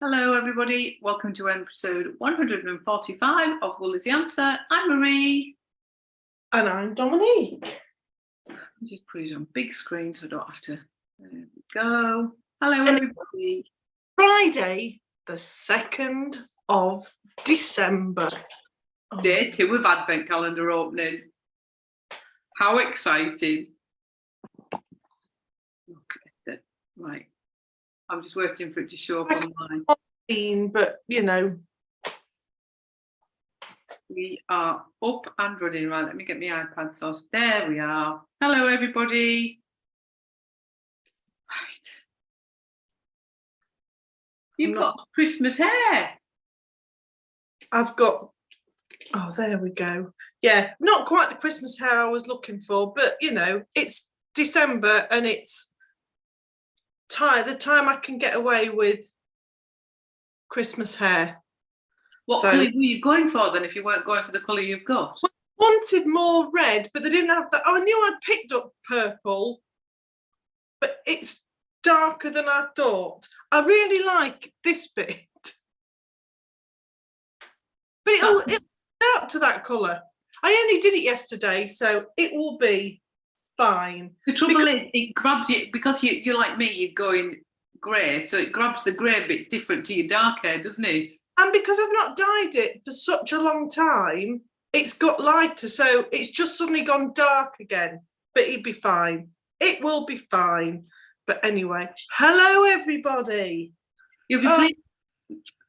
Hello everybody, welcome to episode 145 of Wool is the Answer. I'm Marie. And I'm Dominique. Just put it on big screen so I don't have to. There we go. Hello everybody. Friday, the 2nd of December. Day 2 of Advent calendar opening. How exciting. Okay, right. I'm just waiting for it to show up online. But, you know. We are up and running. Right, let me get my iPad source. There we are. Hello, everybody. Right. You've got Christmas hair. I've got, oh, there we go. Yeah, not quite the Christmas hair I was looking for, but, you know, it's December and it's the time I can get away with Christmas hair. What colour were you going for then if you weren't going for the colour you've got? I wanted more red, but they didn't have that. I knew I'd picked up purple, but it's darker than I thought. I really like this bit. But it'll out to that colour. I only did it yesterday, so it will be fine. The trouble is, it grabs you, because you're like me, you're going grey, so it grabs the grey bits different to your dark hair, doesn't it? And because I've not dyed it for such a long time, it's got lighter, so it's just suddenly gone dark again. But it'll be fine. It will be fine. But anyway, hello everybody. You'll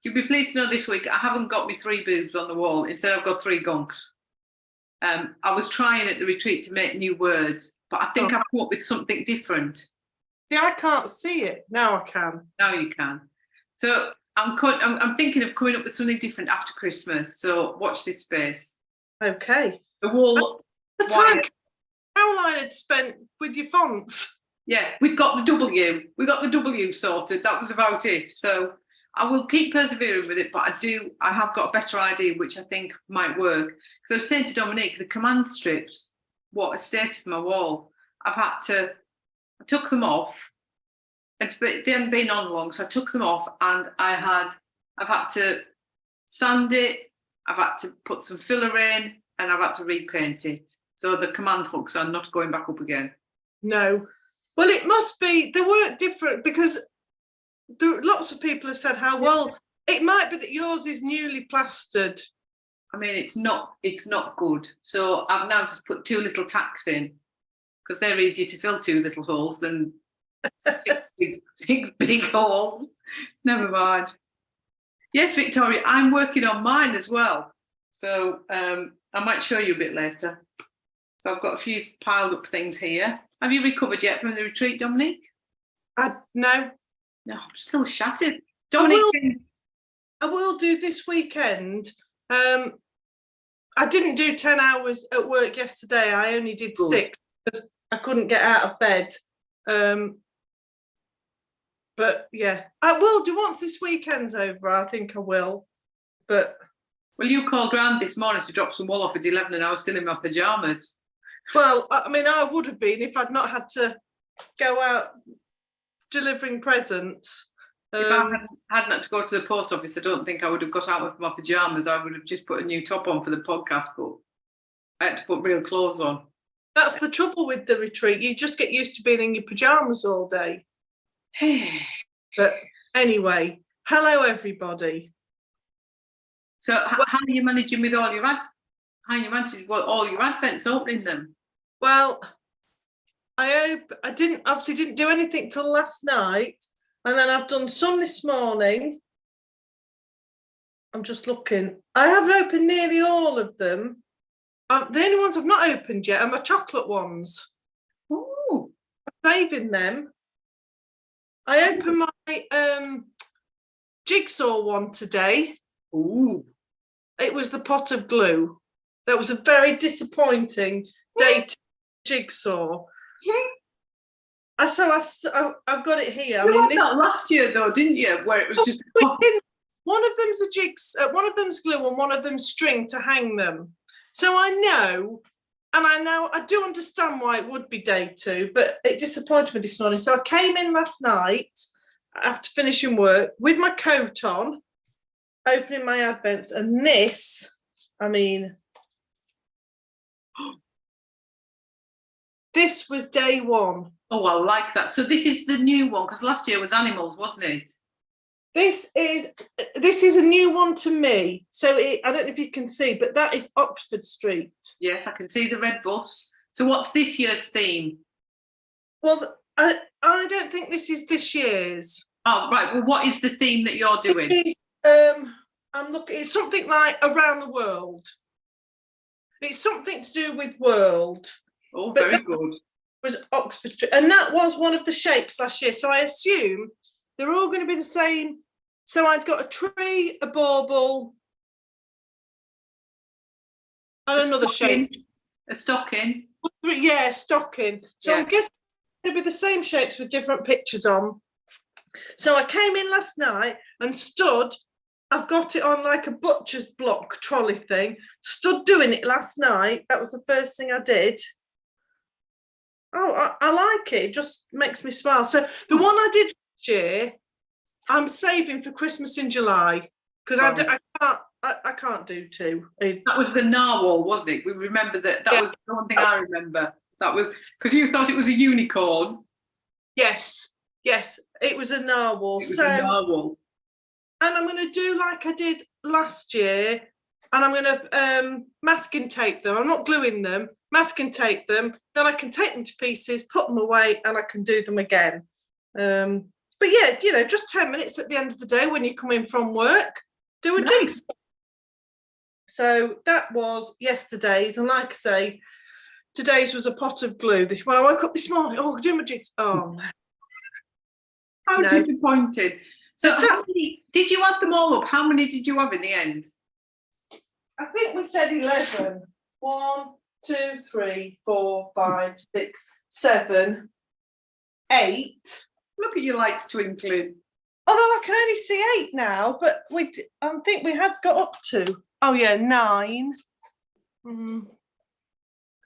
be pleased to know this week I haven't got my 3 boobs on the wall. Instead, I've got 3 gonks. I was trying at the retreat to make new words, but I think I've come up with something different. See, I can't see it. Now I can. Now you can. So I'm thinking of coming up with something different after Christmas. So watch this space. Okay. The wall. The time Caroline had spent with your fonts. Yeah, we've got the W. We got the W sorted. That was about it. So I will keep persevering with it, but I have got a better idea, which I think might work. Because I was saying to Dominique, the command strips, what a state of my wall. I took them off. They hadn't been on long, so I took them off, and I've had to sand it, I've had to put some filler in, and I've had to repaint it. So the command hooks are not going back up again. No. Well, it must be, they work different, because lots of people have said how, well, it might be that yours is newly plastered. I mean, it's not good. So I've now just put 2 little tacks in, because they're easier to fill 2 little holes than 6 big holes. Never mind. Yes, Victoria, I'm working on mine as well. So I might show you a bit later. So I've got a few piled up things here. Have you recovered yet from the retreat, Dominique? No. No, I'm still shattered. Dominique, I will do this weekend. I didn't do 10 hours at work yesterday. I only did 6 because I couldn't get out of bed. But yeah, I will do once this weekend's over. I think I will. But well, you called round this morning to drop some wool off at 11 and I was still in my pyjamas. Well, I mean, I would have been if I'd not had to go out delivering presents. If I hadn't had to go to the post office, I don't think I would have got out of my pyjamas. I would have just put a new top on for the podcast, but I had to put real clothes on. That's the trouble with the retreat. You just get used to being in your pyjamas all day. But anyway, hello everybody. So how are you managing with all your Advents, opening them? Well, I didn't do anything till last night, and then I've done some this morning. I'm just looking. I haven't opened nearly all of them. The only ones I've not opened yet are my chocolate ones. Oh, I'm saving them. I opened my jigsaw one today. Ooh. It was the pot of glue. That was a very disappointing day to jigsaw. So I've got it here. You had that last year though, didn't you? Where it was just one of them's a jigsaw, one of them's glue, and one of them's string to hang them. So I know, and I do understand why it would be day 2, but it disappointed me this morning. So I came in last night after finishing work with my coat on, opening my advents, and this, I mean, this was day one. Oh, I like that. So this is the new one, because last year was animals, wasn't it? This is a new one to me. So I don't know if you can see, but that is Oxford Street. Yes, I can see the red bus. So what's this year's theme? Well, I don't think this is this year's. Oh, right. Well, what is the theme that you're doing? I'm looking. It's something like around the world. It's something to do with world. Oh, very good. Was Oxford Street, and that was one of the shapes last year. So I assume they're all going to be the same. So I've got a tree, a bauble, and another shape. A stocking. Yeah, stocking. So I guess it'll be the same shapes with different pictures on. So I came in last night and stood. I've got it on like a butcher's block trolley thing. Stood doing it last night. That was the first thing I did. Oh, I like it. It just makes me smile. So the one I did last year, I'm saving for Christmas in July because I can't do two. That was the narwhal, wasn't it? We remember that. That was the one thing I remember. That was because you thought it was a unicorn. Yes, it was a narwhal. It was a narwhal. And I'm going to do like I did last year, and I'm going to masking tape them. I'm not gluing them. Masking tape them. Then I can take them to pieces, put them away, and I can do them again. But yeah, you know, just 10 minutes at the end of the day when you come in from work, do a jigsaw. So that was yesterday's, and like I say, today's was a pot of glue. When I woke up this morning, oh, do my jigsaw. Oh no. How disappointed. So how many, did you add them all up? How many did you have in the end? I think we said 11. 1, 2, 3, 4, 5, 6, 7, 8. Look at your lights twinkling. Although I can only see 8 now, but I think we had got up to. Oh yeah, 9.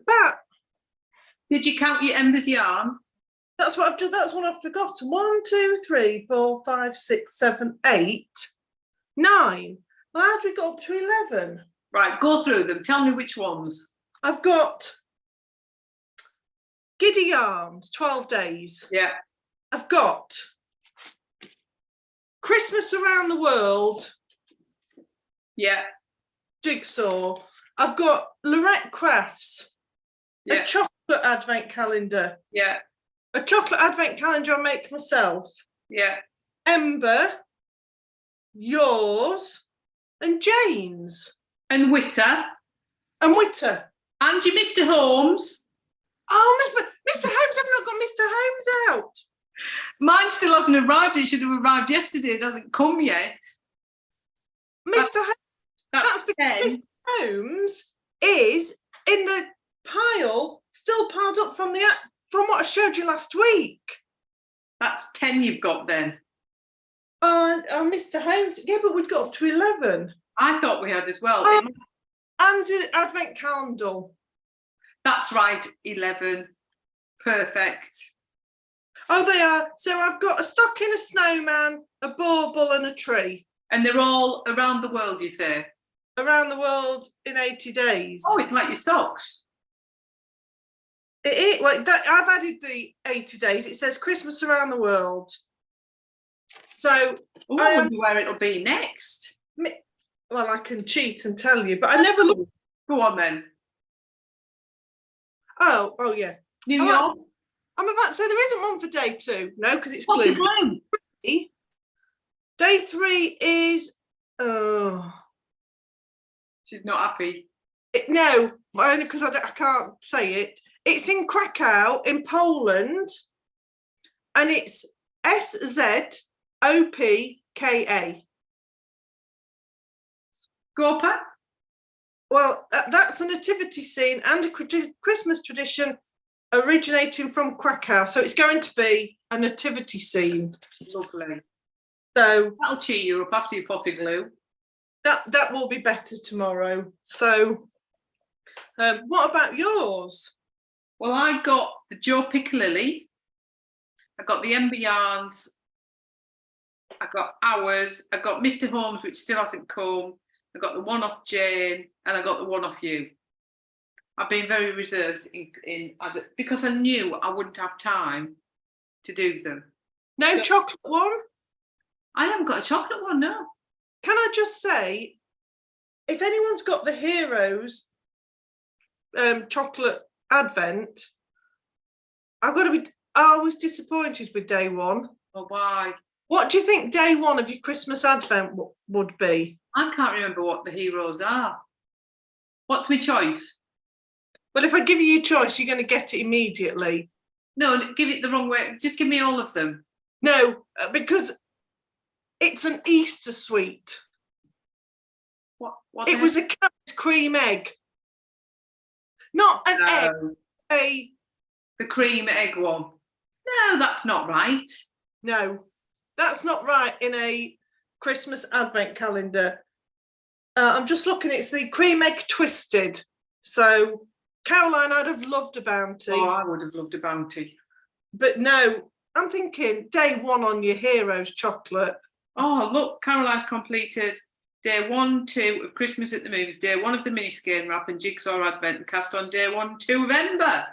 That. Did you count your Ambah's yarn? That's what I've done. That's what I've forgotten. 1, 2, 3, 4, 5, 6, 7, 8, 9. Well, how did we got up to 11? Right, go through them. Tell me which ones. I've got Giddy Yarns, 12 days. Yeah. I've got Christmas Around the World. Yeah. Jigsaw. I've got Laurette Crafts. Yeah. A chocolate advent calendar. Yeah. A chocolate advent calendar I make myself. Yeah. Ambah, yours, and Jane's. And WITA. And WITA. And your Mr. Holmes. Oh, Mr. Holmes, I've not got Mr. Holmes out. Mine still hasn't arrived. It should have arrived yesterday. It hasn't come yet. Mr. Holmes. That's because Mr. Holmes is in the pile, still piled up from what I showed you last week. That's 10 you've got then. Mr. Holmes. Yeah, but we've got up to 11. I thought we had as well. And an advent calendar. That's right, 11. Perfect. Oh, they are. So I've got a stocking, a snowman, a bauble, and a tree. And they're all around the world, you say? Around the world in 80 days. Oh, it's like your socks. It like that. I've added the 80 days. It says Christmas Around the World. So I wonder where it'll be next. Well, I can cheat and tell you, but I never look. Go on then. Oh yeah. New York. I'm about to say there isn't one for day 2. No, because it's glued. Day 3 is. Oh. She's not happy. No, only because I can't say it. It's in Krakow, in Poland, and it's SZOPKA. Gorpa? Well, that's a nativity scene and a Christmas tradition originating from Krakow. So it's going to be a nativity scene. Lovely. So that'll cheer you up after your pot of glue. That will be better tomorrow. So what about yours? Well, I've got the Jo Picklelily. I've got the Ambah yarns I got ours, I got Mr. Holmes, which still hasn't come, I got the one off Jane, and I got the one off you. I've been very reserved because I knew I wouldn't have time to do them. No chocolate one? I haven't got a chocolate one, no. Can I just say, if anyone's got the Heroes chocolate advent, I was disappointed with day one. Oh, why? What do you think day one of your Christmas advent would be? I can't remember what the heroes are. What's my choice? Well, if I give you your choice, you're going to get it immediately. No, give it the wrong way. Just give me all of them. No, because it's an Easter sweet. What it was a carrot cream egg. Not an egg. The cream egg one. No, that's not right. No, that's not right in a Christmas advent calendar. I'm just looking, it's the cream egg twisted. So, Caroline, I'd have loved a bounty. Oh, I would have loved a bounty. But no, I'm thinking day one on your Heroes chocolate. Oh, look, Caroline's completed day 1, 2 of Christmas at the Movies, day 1 of the mini skein wrap and jigsaw advent, and cast on day 1, 2 of Ambah.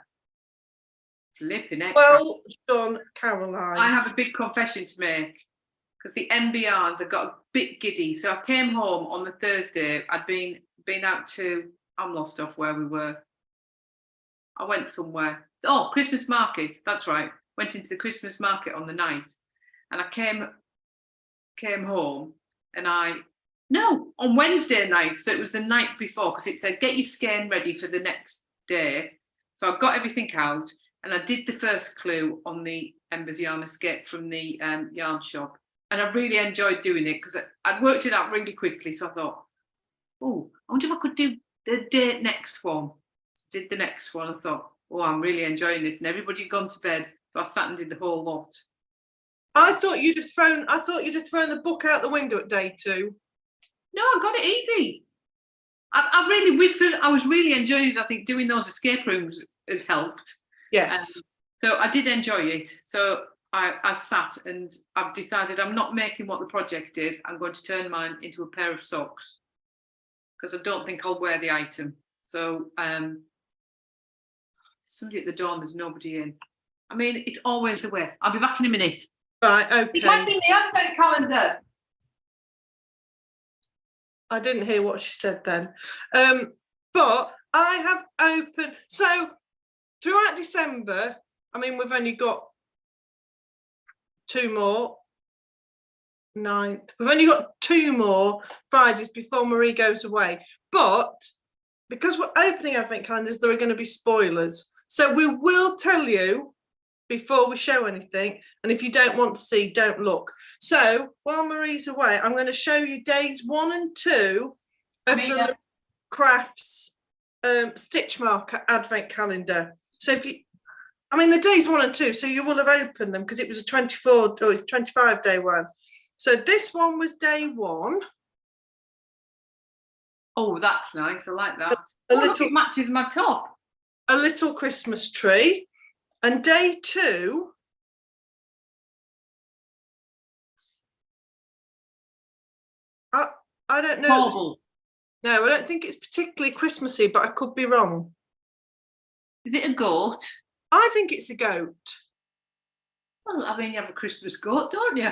Flipping it. Well done, Caroline. I have a big confession to make because the Ambah yarns have got a bit giddy. So I came home on the Thursday. I'd been out to, I'm lost off where we were. I went somewhere. Oh, Christmas market. That's right. Went into the Christmas market on the night, and I came home, and on Wednesday night. So it was the night before because it said get your skein ready for the next day. So I got everything out. And I did the first clue on the Ambah's Yarn Escape from the yarn shop. And I really enjoyed doing it because I'd worked it out really quickly. So I thought, oh, I wonder if I could do the next one. Did the next one. I thought, oh, I'm really enjoying this. And everybody had gone to bed. So I sat and did the whole lot. I thought you'd have thrown the book out the window at day 2. No, I got it easy. I really wished that I was really enjoying it. I think doing those escape rooms has helped. Yes. So I did enjoy it. So I sat and I've decided I'm not making what the project is. I'm going to turn mine into a pair of socks because I don't think I'll wear the item. So somebody at the door and there's nobody in. I mean, it's always the way. I'll be back in a minute. Right, okay. It might be in the advent calendar. I didn't hear what she said then. But I have opened, so throughout December, I mean, we've only got 2 more. 9th. We've only got 2 more Fridays before Marie goes away. But because we're opening advent calendars, there are going to be spoilers. So we will tell you before we show anything. And if you don't want to see, don't look. So while Marie's away, I'm going to show you days 1 and 2 of the Laurette Crafts stitch marker advent calendar. So if you, I mean, the days 1 and 2, so you will have opened them because it was a 24 or 25 day one. So this one was day 1. Oh, that's nice. I like that. Look, it matches my top. A little Christmas tree. And day 2, I don't know. Marble. No, I don't think it's particularly Christmassy, but I could be wrong. Is it a goat? I think it's a goat. Well, I mean, you have a Christmas goat, don't you?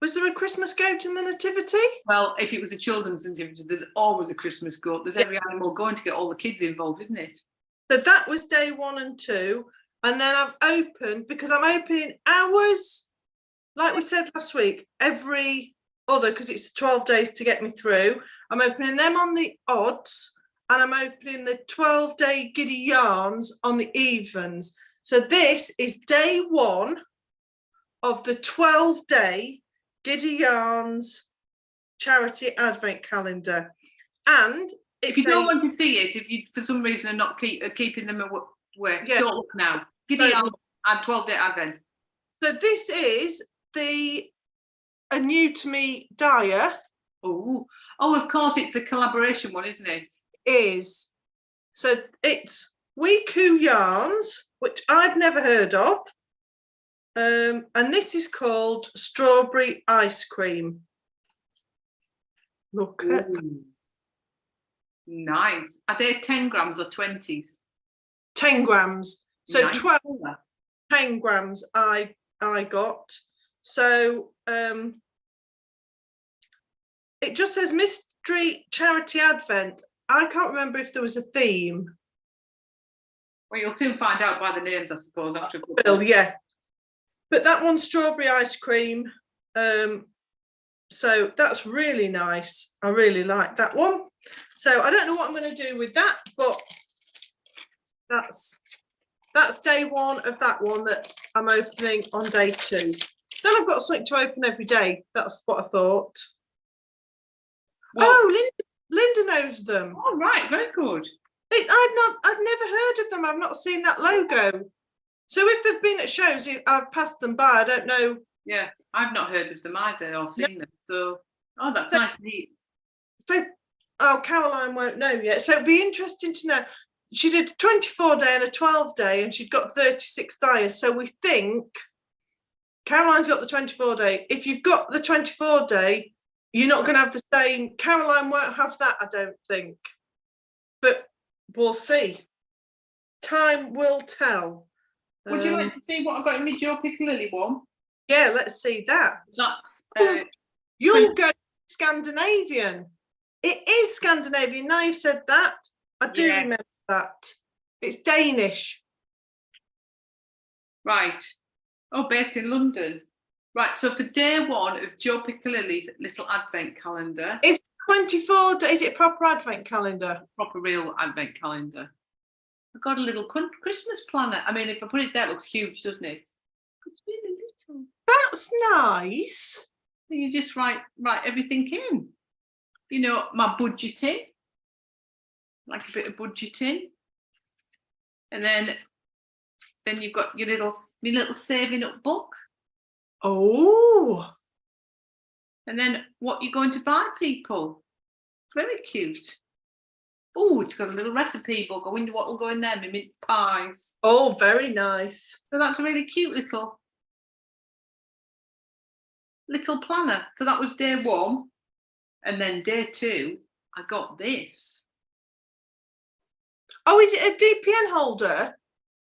Was there a Christmas goat in the nativity? Well, if it was a children's nativity, there's always a Christmas goat. There's every animal going to get all the kids involved, isn't it? So that was day 1 and 2. And then I've opened, because I'm opening hours, like we said last week, every other, because it's 12 days to get me through. I'm opening them on the odds, and I'm opening the 12-day Giddy Yarns on the evens. So this is day 1 of the 12-day Giddy Yarns charity advent calendar. And if you don't want to see it, if you for some reason are not keeping them away, don't look now. Giddy Yarns and 12-day advent. So this is a new to me dyer. Oh, of course, it's the collaboration one, isn't it? Is. So it's WITA Yarns, which I've never heard of. And this is called strawberry ice cream. Look at that. Nice. Are they 10 grams or 20s? 10 grams. So Nice. 12, 10 grams I got. So it just says Mystery Charity Advent. I can't remember if there was a theme. Well, you'll soon find out by the names, I suppose. After Well, yeah. But that one's strawberry ice cream. So that's really nice. I really like that one. So I don't know what I'm going to do with that, but that's day one of that one that I'm opening on day 2. Then I've got something to open every day. That's what I thought. Well, oh, Linda knows them. Oh, right, very good. I've never heard of them. I've not seen that logo. So if they've been at shows, I've passed them by. I don't know. Yeah, I've not heard of them either or seen them. So, oh, that's nice to meet. So, oh, Caroline won't know yet. So it'd be interesting to know. She did a 24-day and a 12-day, and she'd got 36 dyers. So we think Caroline's got the 24-day. If you've got the 24-day, you're not going to have the same. Caroline won't have that, I don't think. But we'll see. Time will tell. Would you like to see what I got in my Jo Picklelily one? Yeah, let's see that. That's you'll go Scandinavian. It is Scandinavian. Now you've said that, I do remember that. It's Danish. Right. Oh, based in London. Right. So for day 1 of Jo Picklelily's little advent calendar. It's 24 days. Is it a proper advent calendar? Proper real advent calendar. I've got a little Christmas planner. I mean, if I put it there, it looks huge, doesn't it? It's really little. That's nice. You just write everything in. You know, my budgeting. Like a bit of budgeting. And then you've got your little saving up book. Oh. And then what you're going to buy people. Very cute. Oh, it's got a little recipe book. I wonder what will go in there. My mince pies. Oh, very nice. So that's a really cute little planner. So that was day 1. And then day 2, I got this. Oh, is it a DPN holder?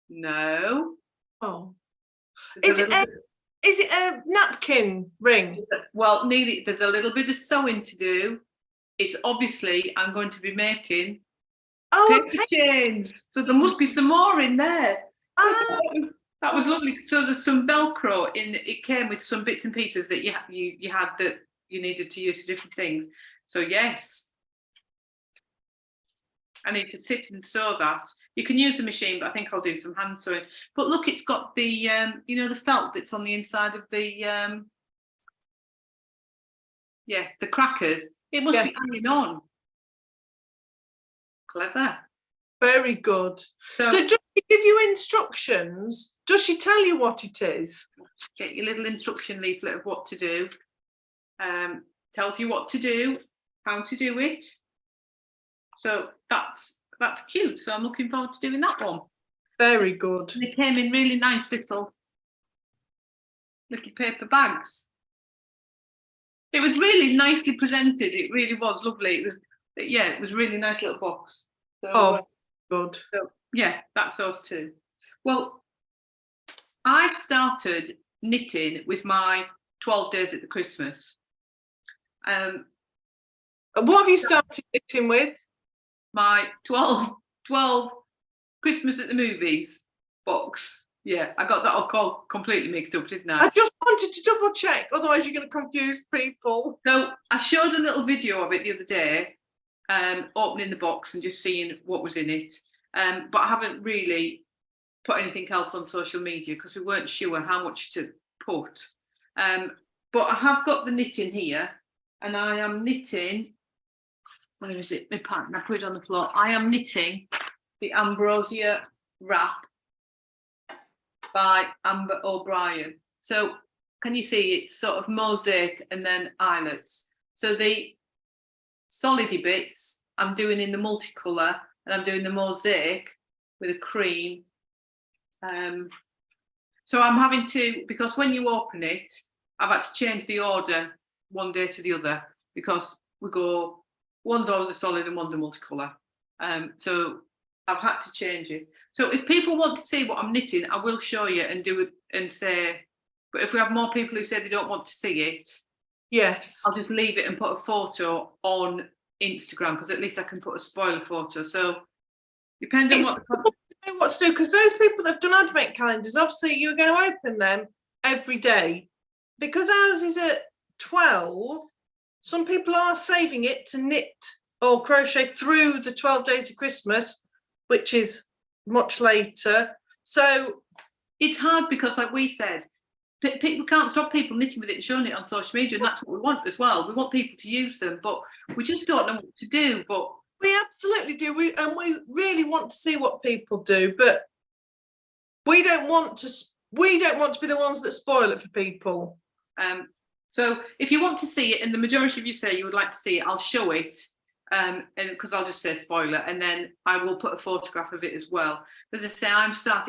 No. Oh. Is it a napkin ring? Well, nearly. There's a little bit of sewing to do. It's obviously I'm going to be making paper chains. So there must be some more in there. That was lovely. So there's some Velcro in. It came with some bits and pieces that you had that you needed to use for different things. So yes, I need to sit and sew that. You can use the machine, but I think I'll do some hand sewing. But look, it's got the the felt that's on the inside of the the crackers. It must be hanging on. Clever. Very good. So does she give you instructions? Does she tell you what it is? Get your little instruction leaflet of what to do. Tells you what to do, how to do it. So that's cute. So I'm looking forward to doing that one. Very good. And they came in really nice little paper bags. It was really nicely presented. It really was lovely. It was a really nice little box. So, good. So yeah, that's those 2. Well, I've started knitting with my 12 days at the Christmas. What have you started knitting with? My 12 Christmas at the movies box. Yeah, I got that all completely mixed up, didn't I? I just wanted to double check, otherwise you're going to confuse people. So I showed a little video of it the other day, opening the box and just seeing what was in it. But I haven't really put anything else on social media because we weren't sure how much to put. But I have got the knitting here, and I am knitting. Where is it? My pattern. I put it on the floor. I am knitting the Ambrosia wrap by Ambah O'Brien. So can you see it's sort of mosaic and then eyelets. So the solidy bits I'm doing in the multicolour, and I'm doing the mosaic with a cream. So I'm having to, because when you open it, I've had to change the order one day to the other, because we go, one's always a solid and one's a multicolour. So I've had to change it. So if people want to see what I'm knitting, I will show you and do it and say, but if we have more people who say they don't want to see it, yes, I'll just leave it and put a photo on Instagram, because at least I can put a spoiler photo. So depending on what to do, because those people that have done advent calendars, obviously you're going to open them every day. Because ours is at 12, some people are saving it to knit or crochet through the 12 days of Christmas, which is much later. So it's hard, because like we said, people can't stop people knitting with it and showing it on social media, and that's what we want as well. We want people to use them, but we just don't know what to do. But we absolutely do. We really want to see what people do, but we don't want to be the ones that spoil it for people. So if you want to see it, and the majority of you say you would like to see it, I'll show it, and because I'll just say spoiler, and then I will put a photograph of it as well. As I say,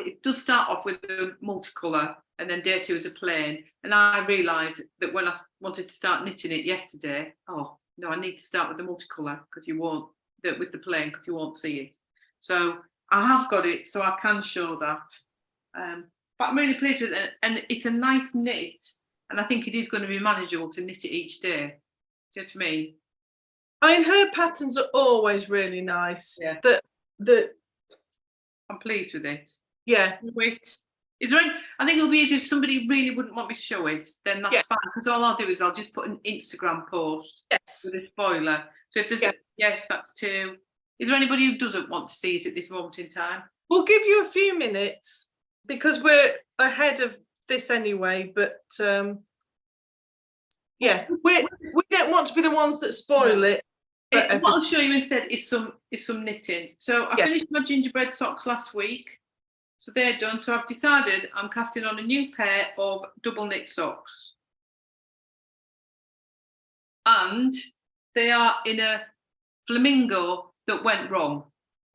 it does start off with the multicolour, and then day 2 is a plain. And I realised that when I wanted to start knitting it yesterday, oh no, I need to start with the multicolour, because you won't, with the plain, because you won't see it. So I have got it, so I can show that. But I'm really pleased with it, and it's a nice knit, and I think it is going to be manageable to knit it each day. Do you know what I mean? I mean, her patterns are always really nice. Yeah. I'm pleased with it. Yeah. Wait. Is there any, I think it'll be easier if somebody really wouldn't want me to show it, then that's fine, because all I'll do is I'll just put an Instagram post with a spoiler. So if there's yes, that's 2. Is there anybody who doesn't want to see it at this moment in time? We'll give you a few minutes, because we're ahead of this anyway, but we don't want to be the ones that spoil it. What I'll show you instead is some knitting. So I finished my gingerbread socks last week, so they're done. So I've decided I'm casting on a new pair of double knit socks, and they are in a flamingo that went wrong.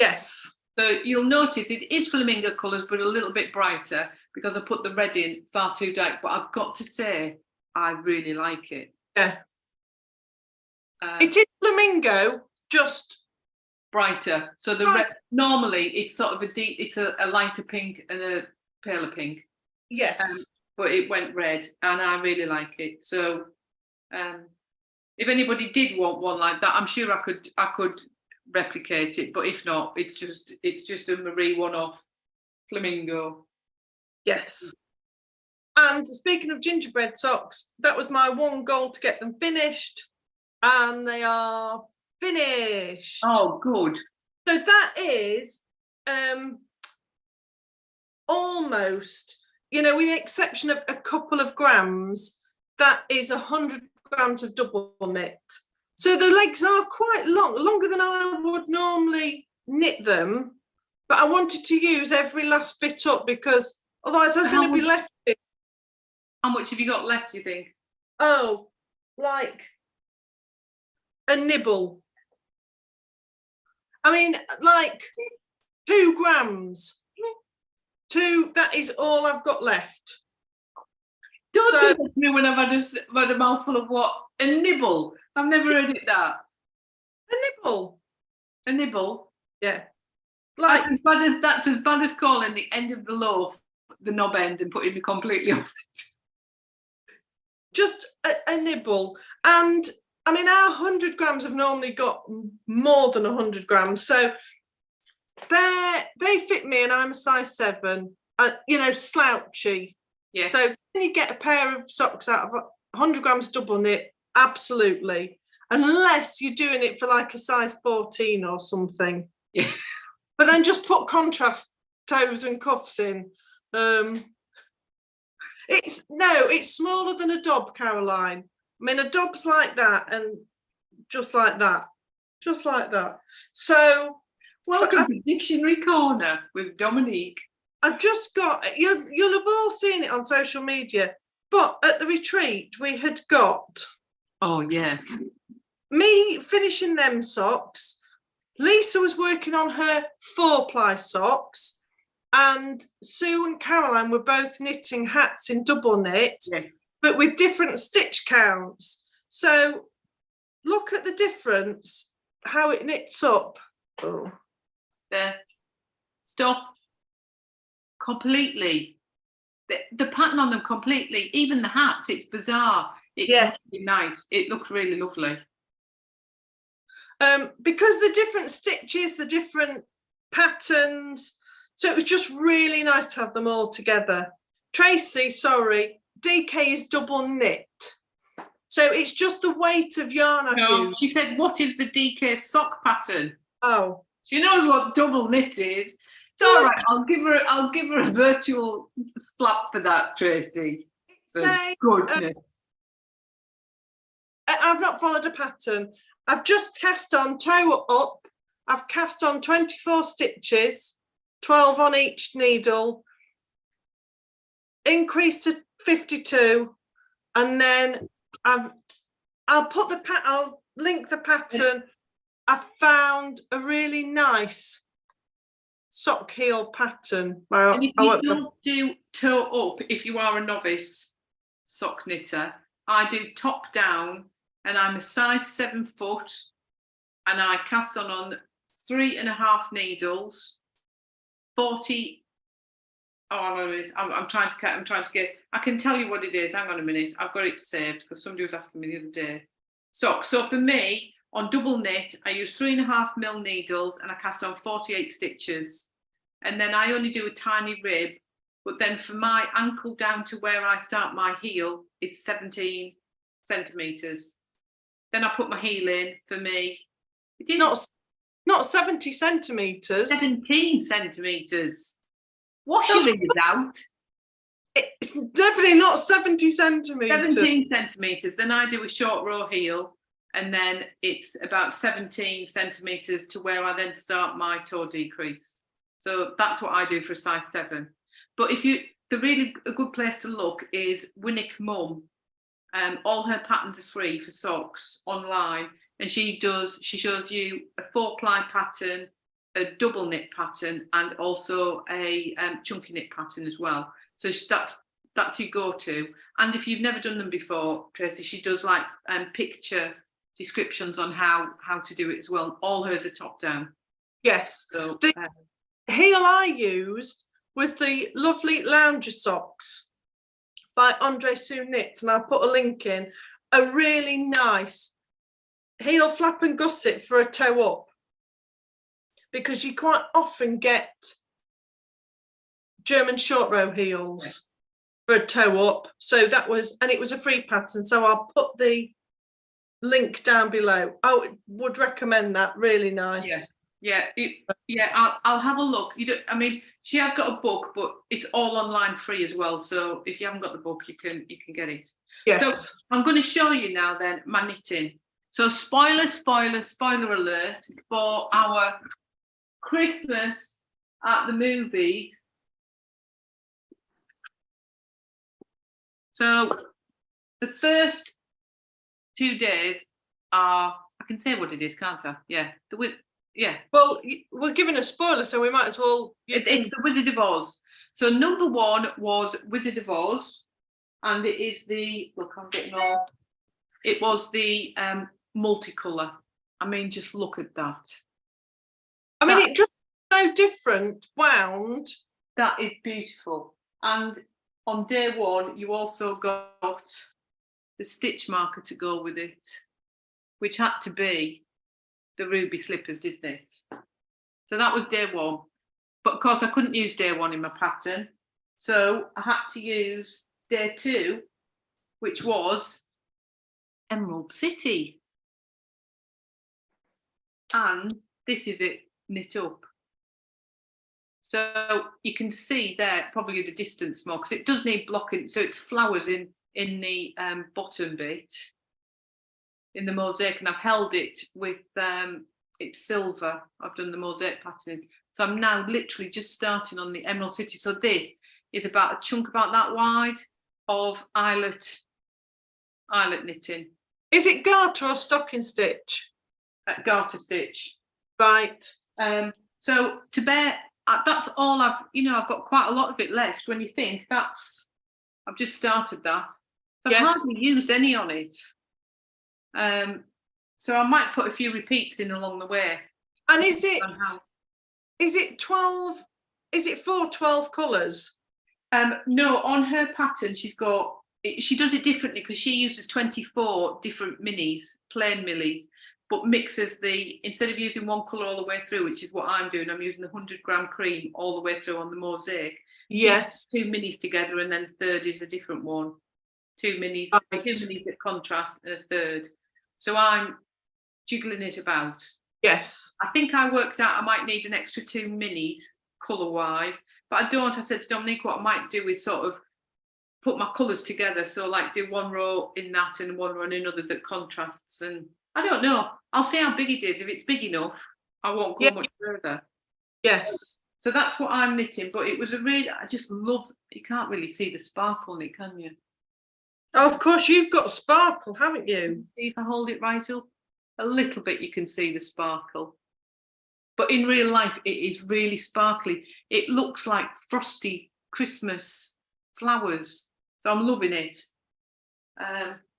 Yes. So you'll notice it is flamingo colours, but a little bit brighter, because I put the red in far too dark. But I've got to say, I really like it. Yeah. It is flamingo, just brighter. So the red, normally it's sort of it's a lighter pink and a paler pink. Yes. But it went red, and I really like it. So if anybody did want one like that, I'm sure I could replicate it, but if not, it's just a Marie one-off flamingo. Yes. And speaking of gingerbread socks, that was my one goal, to get them finished, and they are finished. Oh, good. So that is almost, with the exception of a couple of grams, that is 100 grams of double knit. So the legs are quite long, longer than I would normally knit them, but I wanted to use every last bit up, because otherwise I was going to be left with. How much have you got left, do you think? Oh, like a nibble. I mean, like 2 grams. 2, that is all I've got left. Don't do that to me when I've had a mouthful of what? A nibble. I've never heard it that. A nibble. A nibble? Yeah. Like, that's as bad as calling the end of the loaf the knob end and putting me completely off it. Just a nibble. And I mean, our 100 grams have normally got more than 100 grams. So they fit me, and I'm a size 7, slouchy. Yeah. So can you get a pair of socks out of 100 grams double knit? Absolutely. Unless you're doing it for like a size 14 or something. Yeah. But then just put contrast toes and cuffs in. It's smaller than a dob, Caroline. I mean, a dob's like that, and just like that. So welcome to Dictionary Corner with Dominique. I've just got, you'll have all seen it on social media, but at the retreat we had got, oh yeah, me finishing them socks. Lisa was working on her 4-ply socks, and Sue and Caroline were both knitting hats in double knit, Yes. but with different stitch counts. So look at the difference, how it knits up. Oh. There. Stop. Completely. The pattern on them completely, even the hats, it's bizarre. It's really nice. It looks really lovely. Because the different stitches, the different patterns, so it was just really nice to have them all together. Tracy, sorry, DK is double knit. So it's just the weight of yarn I've used. She said, what is the DK sock pattern? Oh. She knows what double knit is. It's all right. I'll give her a virtual slap for that, Tracy. Goodness. I've not followed a pattern. I've just cast on toe up. I've cast on 24 stitches, 12 on each needle, increased to 52, and then I'll link the pattern. I found a really nice sock heel pattern. Well, and if you don't do toe up, if you are a novice sock knitter, I do top down, and I'm a size 7 foot, and I cast on 3.5 needles, 40. Oh, hang on a minute. I'm trying to get. I can tell you what it is. Hang on a minute. I've got it saved because somebody was asking me the other day. So for me, on double knit, I use 3.5mm needles and I cast on 48 stitches. And then I only do a tiny rib, but then for my ankle down to where I start my heel is 17 centimetres. Then I put my heel in for me. It is not 70 centimetres. 17 centimetres. Wash your fingers out. It's definitely not 70 centimetres. 17 centimetres. Then I do a short row heel, and then it's about 17 centimetres to where I then start my toe decrease. So that's what I do for a size 7. But a good place to look is Winnick Mum. All her patterns are free for socks online, and she shows you a 4-ply pattern, a double knit pattern, and also a chunky knit pattern as well. So that's your go-to. And if you've never done them before, Tracy, she does like picture descriptions on how to do it as well. All hers are top down. Yes. So, the heel I used was the lovely Lounger socks by Andre Sue Knits, and I'll put a link in. A really nice heel flap and gusset for a toe up, because you quite often get German short row heels for a toe up. So that was, and it was a free pattern. So I'll put the link down below. I would recommend that. Really nice. Yeah. I'll have a look. She has got a book, but it's all online free as well. So if you haven't got the book, you can get it. Yes. So I'm going to show you now then my knitting. So spoiler alert for our Christmas at the movies. So the first 2 days are, I can say what it is, can't I? Yeah. Well, we're giving a spoiler, so we might as well. It's the Wizard of Oz. So number 1 was Wizard of Oz, and it is it was the multicolour. Just look at that. It just so different wound. That is beautiful. And on day 1, you also got the stitch marker to go with it, which had to be the ruby slippers, didn't it? So that was day 1. But of course I couldn't use day 1 in my pattern. So I had to use day 2, which was Emerald City. And this is it knit up. So you can see there probably at a distance more, because it does need blocking. So it's flowers in the bottom bit, in the mosaic, and I've held it with it's silver. I've done the mosaic pattern. So I'm now literally just starting on the Emerald City. So this is about a chunk about that wide of eyelet knitting. Is it garter or stocking stitch? Garter stitch. Right. So to bear, that's all I've got quite a lot of it left. When you think I've just started that. I've hardly used any on it. So I might put a few repeats in along the way. And is it 12? Is it 12 colours? No, on her pattern, she does it differently because she uses 24 different minis, plain millies, but mixes instead of using one colour all the way through, which is what I'm doing, I'm using the 100-gram cream all the way through on the mosaic. Yes. 2 minis together, and then the third is a different one. 2 minis, right. 2 minis that contrast, and a third. So I'm jiggling it about. Yes. I think I worked out I might need an extra 2 minis colour-wise, but I don't. I said to Dominique, what I might do is sort of put my colours together, so like do one row in that and one row in another that contrasts, and I don't know. I'll see how big it is. If it's big enough, I won't go much further. Yes. So that's what I'm knitting, but it was I just loved, you can't really see the sparkle in it, can you? Oh, of course, you've got sparkle, haven't you? See if I hold it right up? A little bit, you can see the sparkle. But in real life, it is really sparkly. It looks like frosty Christmas flowers. So I'm loving it.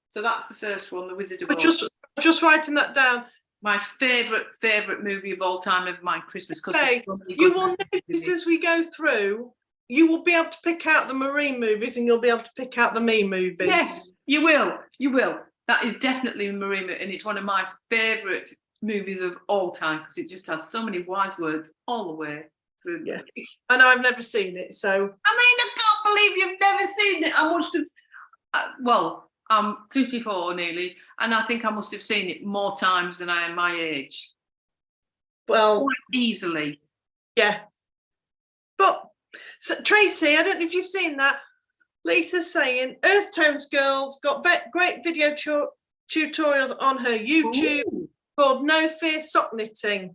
So that's the first one, The Wizard of Oz. Just writing that down. My favourite movie of all time of my Christmas. Okay, you will notice as we go through, you will be able to pick out the marine movies and you'll be able to pick out the me movies. Yes, you will. You will. That is definitely a marine movie, and it's one of my favourite movies of all time because it just has so many wise words all the way through. Yeah, and I've never seen it, so. I mean, I can't believe you've never seen it. I must have. Well, I'm 54 nearly, and I think I must have seen it more times than I am my age. Well, quite easily. Yeah. But so, Tracy, I don't know if you've seen that. Lisa's saying Earth Tones Girls got great video tutorials on her YouTube called No Fear Sock Knitting.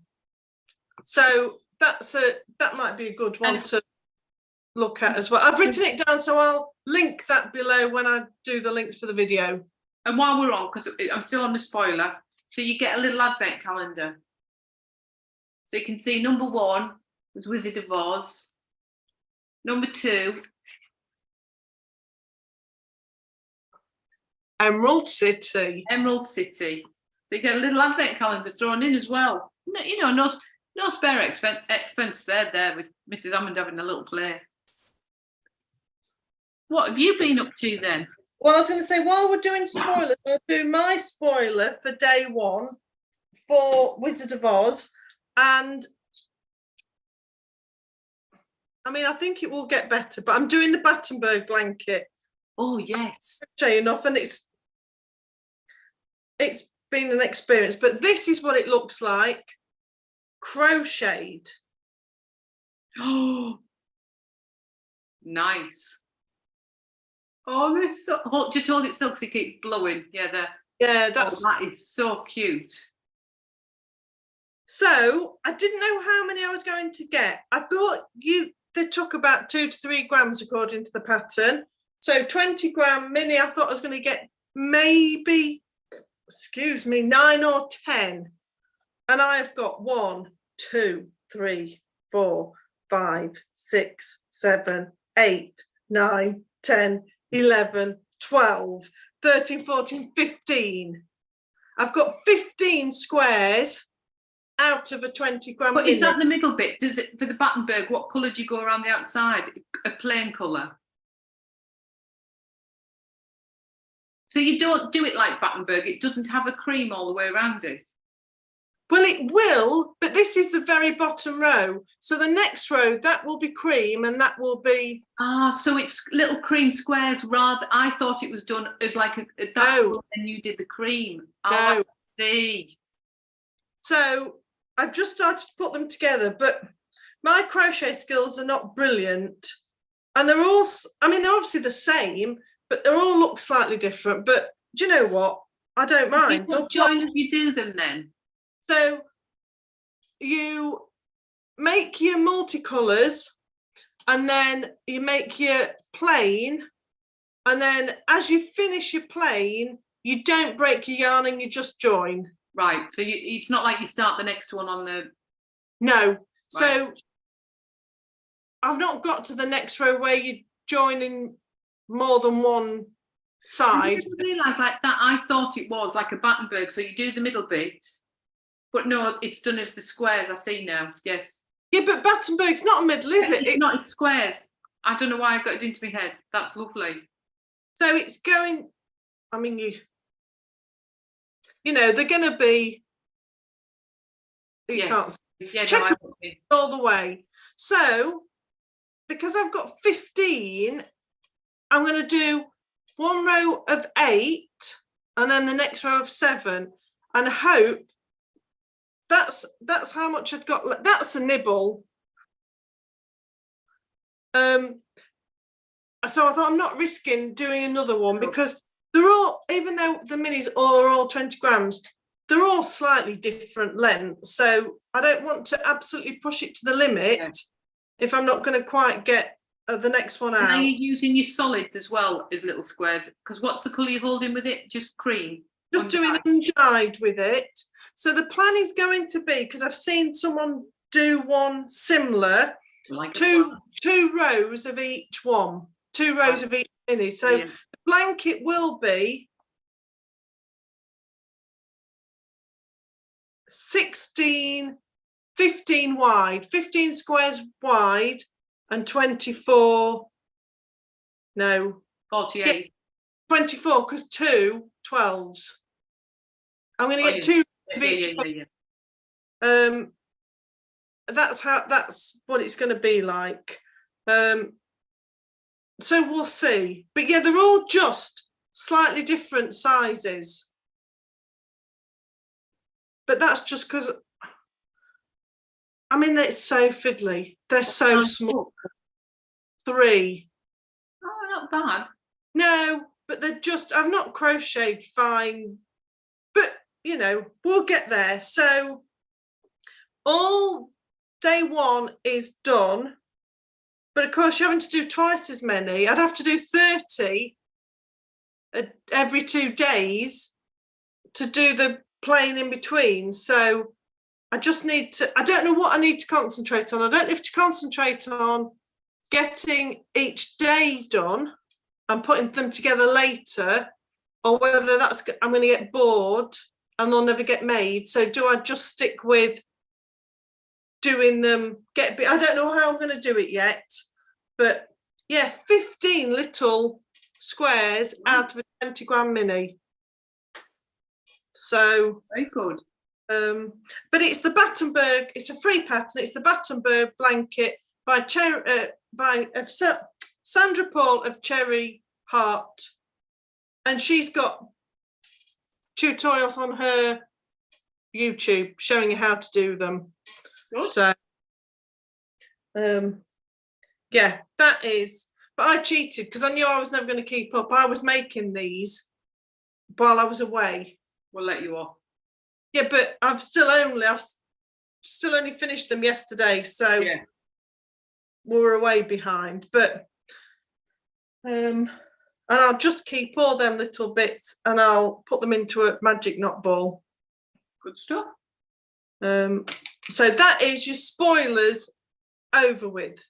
So that might be a good one to look at as well. I've written it down, so I'll link that below when I do the links for the video. And while we're on, because I'm still on the spoiler, so you get a little advent calendar. So you can see number 1 was Wizard of Oz. Number 2, Emerald City. Emerald City. So you get a little advent calendar thrown in as well. You know, no spare expense spared there with Mrs. Hammond having a little play. What have you been up to then? Well, I was going to say, while we're doing spoilers, I'll do my spoiler for day 1 for Wizard of Oz. And I mean, I think it will get better, but I'm doing the Battenberg blanket. Oh, yes. Enough, and it's been an experience, but this is what it looks like, crocheted. Oh, nice. Oh, this so just hold it still because it keeps blowing. Yeah, that is so cute. So I didn't know how many I was going to get. I thought they took about 2 to 3 grams according to the pattern. So 20-gram mini, I thought I was going to get maybe, 9 or 10. And I've got 1, 2, 3, 4, 5, 6, 7, 8, 9, 10, 11, 12, 13, 14, 15. I've got 15 squares out of a 20-gram But mini. is that the middle bit? Does it, for the Battenberg, what colour do you go around the outside? A plain colour? So you don't do it like Battenberg, it doesn't have a cream all the way around it? Well, it will, but this is the very bottom row. So the next row, that will be cream and that will be... Ah, so it's little cream squares rather... I thought it was done as like No. And you did the cream. No. Oh, I see. So I've just started to put them together, but my crochet skills are not brilliant. And they're all... I mean, they're obviously the same, but they all look slightly different. But do you know what? I don't mind. What join if you do them then? So you make your multicolours and then you make your plain, and then as you finish your plain, you don't break your yarn and you just join. Right, so it's not like you start the next one on the... No. Right. So I've not got to the next row where you're joining more than one side. I didn't realise like that. I thought it was like a Battenberg. So you do the middle bit, but no, it's done as the squares. I see now. Yes. Yeah, but Battenberg's not a middle, is it? It's not. It's squares. I don't know why I've got it into my head. That's lovely. So it's going. I mean, you know, they're going to be. You can't see. Yeah, check no, all the way. So because I've got 15, I'm going to do one row of 8 and then the next row of 7, and hope that's how much I've got. That's a nibble. So I thought I'm not risking doing another one because they're all, even though the minis are all 20 grams, they're all slightly different lengths. So I don't want to absolutely push it to the limit if I'm not going to quite get the next one out. And are you using your solids as well as little squares? Because what's the colour you're holding with it? Just cream? Just doing undyed with it. So the plan is going to be, because I've seen someone do one similar, like two rows of each one, 2 rows of each mini. So the blanket will be 15 wide, 15 squares wide, and 24. No, 48. 24, because 2 12s. I'm going to get 2 of each. That's what it's going to be like. So we'll see. But yeah, they're all just slightly different sizes. But that's just because, I mean, it's so fiddly. They're so small. 3. Oh, not bad. No, but they're just, I've not crocheted fine. But, you know, we'll get there. So all day 1 is done. But of course, you're having to do twice as many. I'd have to do 30 every 2 days to do the playing in between. So I just need to, I don't know what I need to concentrate on. I don't know if to concentrate on getting each day done and putting them together later, or whether that's, I'm going to get bored and they'll never get made. So do I just stick with doing them, I don't know how I'm going to do it yet, but yeah, 15 little squares out of a 20 gram mini. So very good. But it's the Battenberg, it's a free pattern, it's the Battenberg blanket by Sandra Paul of Cherry Heart, and she's got tutorials on her YouTube showing you how to do them. Good. So yeah, that is, but I cheated because I knew I was never going to keep up. I was making these while I was away. We'll let you off. Yeah, but I've still only finished them yesterday, so yeah, we were way behind. But and I'll just keep all them little bits and I'll put them into a magic knot ball. Good stuff. So that is your spoilers over with.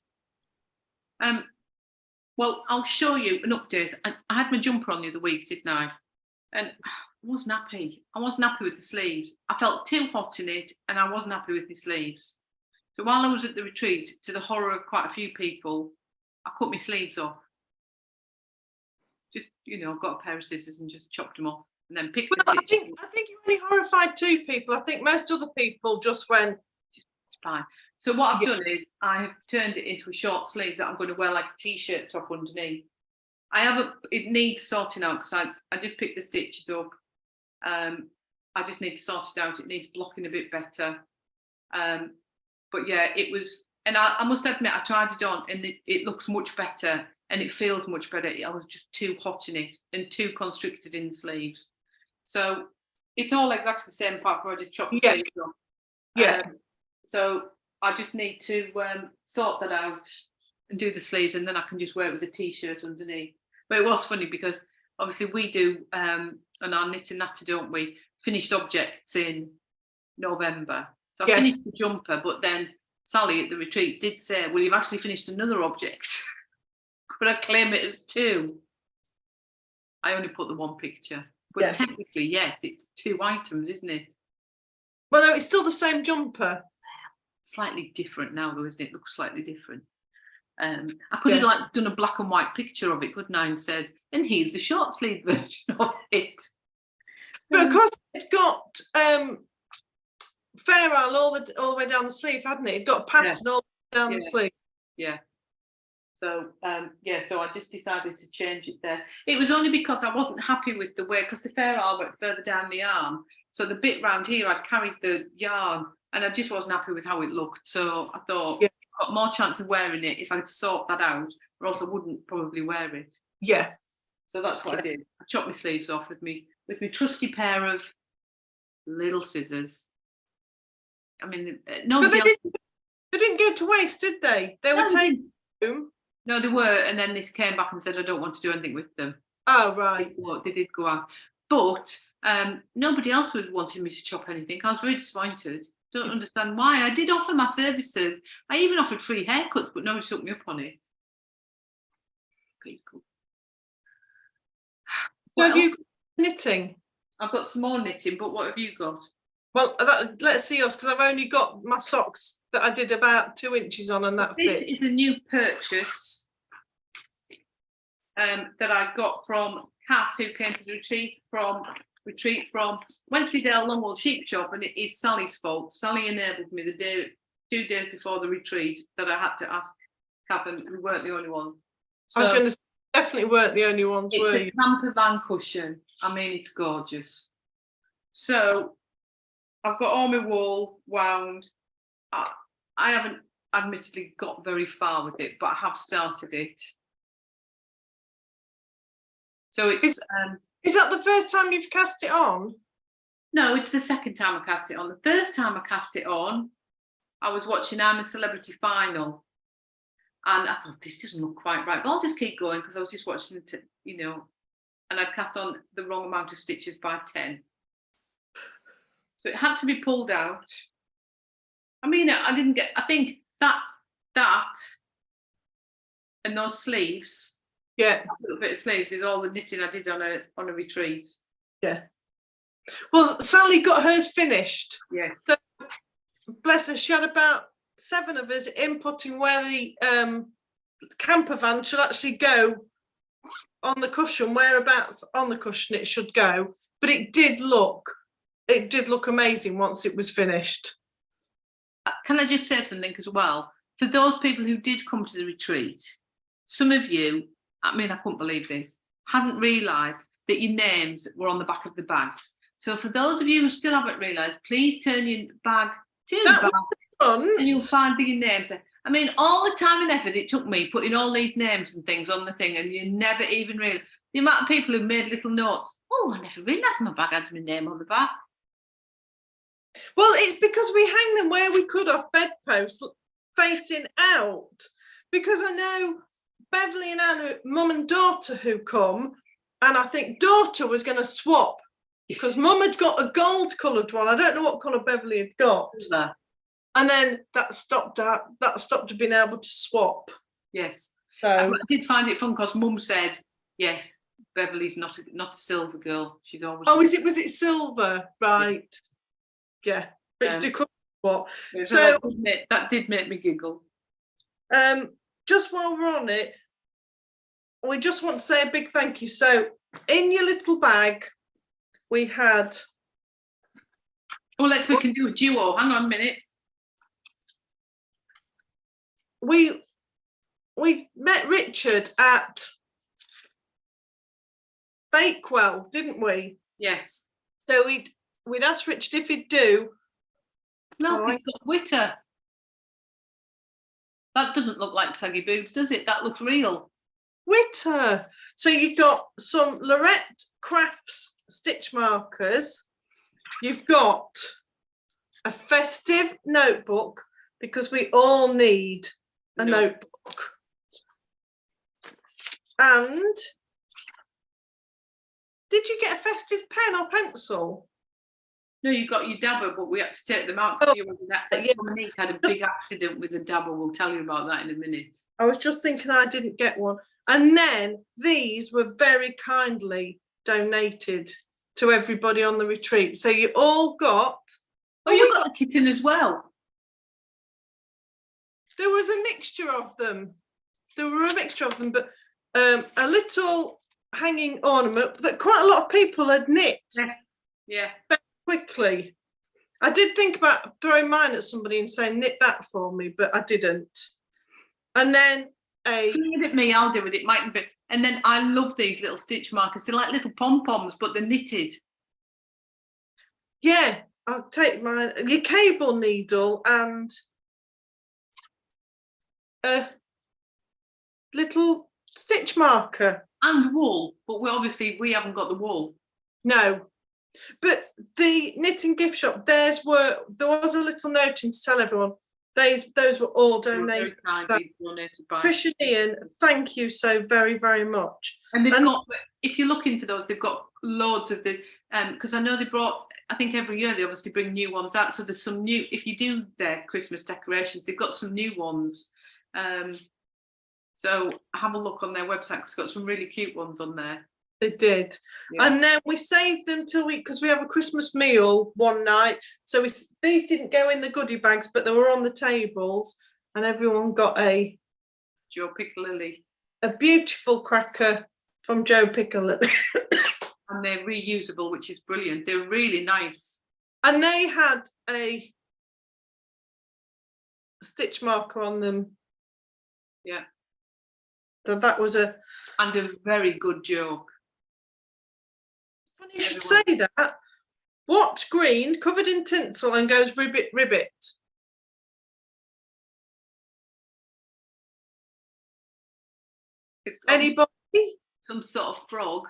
Well, I'll show you an update. I had my jumper on the other week, didn't I? And I wasn't happy. I wasn't happy with the sleeves. I felt too hot in it and I wasn't happy with my sleeves. So while I was at the retreat, to the horror of quite a few people, I cut my sleeves off. Just, you know, I've got a pair of scissors and just chopped them off and then picked the stitches. I think you only horrified 2 people. I think most other people just went, it's fine. So what I've done is I have turned it into a short sleeve that I'm going to wear like a t-shirt top underneath. It needs sorting out because I just picked the stitches up. I just need to sort it out. It needs blocking a bit better. But yeah, it was, and I must admit, I tried it on and it looks much better and it feels much better. I was just too hot in it and too constricted in the sleeves. So it's all exactly the same apart from I just chopped the sleeves off. Yeah. So I just need to sort that out and do the sleeves, and then I can just wear it with a t-shirt underneath. But it was funny because obviously we do on our Knit and Natter, don't we, finished objects in November. So I finished the jumper, but then Sally at the retreat did say, well, you've actually finished another object. Could I claim it as 2? I only put the 1 picture. But technically, yes, it's 2 items, isn't it? Well, no, it's still the same jumper. Slightly different now, though, isn't it? It looks slightly different. I could have done a black and white picture of it, couldn't I, and said, and here's the short sleeve version of it. But of course, it's got Fair Isle all the way down the sleeve, hadn't it? It got a pattern all the way down the sleeve. Yeah. So so I just decided to change it there. It was only because I wasn't happy with the way, because the Fair Isle went further down the arm. So the bit round here, I'd carried the yarn, and I just wasn't happy with how it looked. So I thought I've got more chance of wearing it if I'd sort that out, or else I wouldn't probably wear it. Yeah. So that's what I did. I chopped my sleeves off with me trusty pair of little scissors. I mean, but they didn't go to waste, did they? They were taken home. No, they were, and then this came back and said, I don't want to do anything with them. Oh, right. They did go out. But nobody else was wanting me to chop anything. I was very disappointed. Don't understand why. I did offer my services. I even offered free haircuts, but nobody took me up on it. People. So have you got knitting? I've got some more knitting, but what have you got? Well, let's see yours, because I've only got my socks that I did about 2 inches on, and that's it. This is a new purchase that I got from Kath, who came to the retreat from Wensleydale Longwool Sheep Shop, and it is Sally's fault. Sally enabled me 2 days before the retreat that I had to ask Kath, and we weren't the only ones. So, I was going to say, definitely weren't the only ones, were you? It's a Campervan cushion. I mean, it's gorgeous. So I've got all my wool wound. I haven't admittedly got very far with it, but I have started it. So it's is that the first time you've cast it on? No, it's the second time I cast it on. The first time I cast it on, I was watching I'm a Celebrity final, and I thought, this doesn't look quite right, but I'll just keep going, because I was just watching it, and I cast on the wrong amount of stitches by 10. So it had to be pulled out. I mean, I think that and those sleeves, a little bit of sleeves, is all the knitting I did on a retreat. Yeah. Well, Sally got hers finished. Yes. So bless her, she had about 7 of us inputting where the campervan should actually go on the cushion, whereabouts on the cushion it should go. But it did look amazing once it was finished. Can I just say something as well? For those people who did come to the retreat, some of you, I mean, I couldn't believe this, hadn't realised that your names were on the back of the bags. So for those of you who still haven't realised, please turn your bag to the back and you'll find your names there. I mean, all the time and effort it took me putting all these names and things on the thing, and you never even realised the amount of people who made little notes. Oh, I never realised my bag had my name on the back. Well, it's because we hang them where we could off bedposts, facing out. Because I know Beverly and Anna, mum and daughter, who come, and I think daughter was going to swap because mum had got a gold coloured one. I don't know what colour Beverly had got. Silver. And then that stopped her being able to swap. Yes. So I did find it fun because mum said, yes, Beverly's not a silver girl. She's always. Oh, was it silver? Right. Yeah. Which do what? So that did make me giggle. Just while we're on it, we just want to say a big thank you. So in your little bag, we had. We can do a duo. Hang on a minute. We met Richard at Bakewell, didn't we? Yes. So we'd asked Richard if he'd do. No, he's got WITA. That doesn't look like saggy boobs, does it? That looks real. WITA. So you've got some Laurette Crafts stitch markers. You've got a festive notebook, because we all need a notebook. And did you get a festive pen or pencil? No, you got your dabber, but we had to take them out because Dominique had a big accident with a dabber. We'll tell you about that in a minute. I was just thinking I didn't get one. And then these were very kindly donated to everybody on the retreat. So you all got... Oh, you got a kitten as well. There was a mixture of them. But a little hanging ornament that quite a lot of people had knit. Yes. Yeah. Very quickly. I did think about throwing mine at somebody and saying, knit that for me, but I didn't. And then leave it me, I'll do it. It might be. And then I love these little stitch markers. They're like little pom-poms, but they're knitted. Yeah, I'll take mine. Your cable needle and a little stitch marker. And wool, but we haven't got the wool. No. But the knitting gift shop, there was a little noting to tell everyone those were all donated. Donated by Trish and Ian, thank you so very, very much. And they've got, if you're looking for those, they've got loads of the because I know they brought, I think every year they obviously bring new ones out. So there's some new, if you do their Christmas decorations, they've got some new ones. So have a look on their website because it's got some really cute ones on there. They did. Yeah. And then we saved them till because we have a Christmas meal one night. So these didn't go in the goodie bags, but they were on the tables and everyone got a Jo Picklelily. A beautiful cracker from Jo Picklelily. And they're reusable, which is brilliant. They're really nice. And they had a stitch marker on them. Yeah. So that was a very good joke. Funny you should say that. What's green, covered in tinsel and goes ribbit, ribbit? Anybody? Some sort of frog.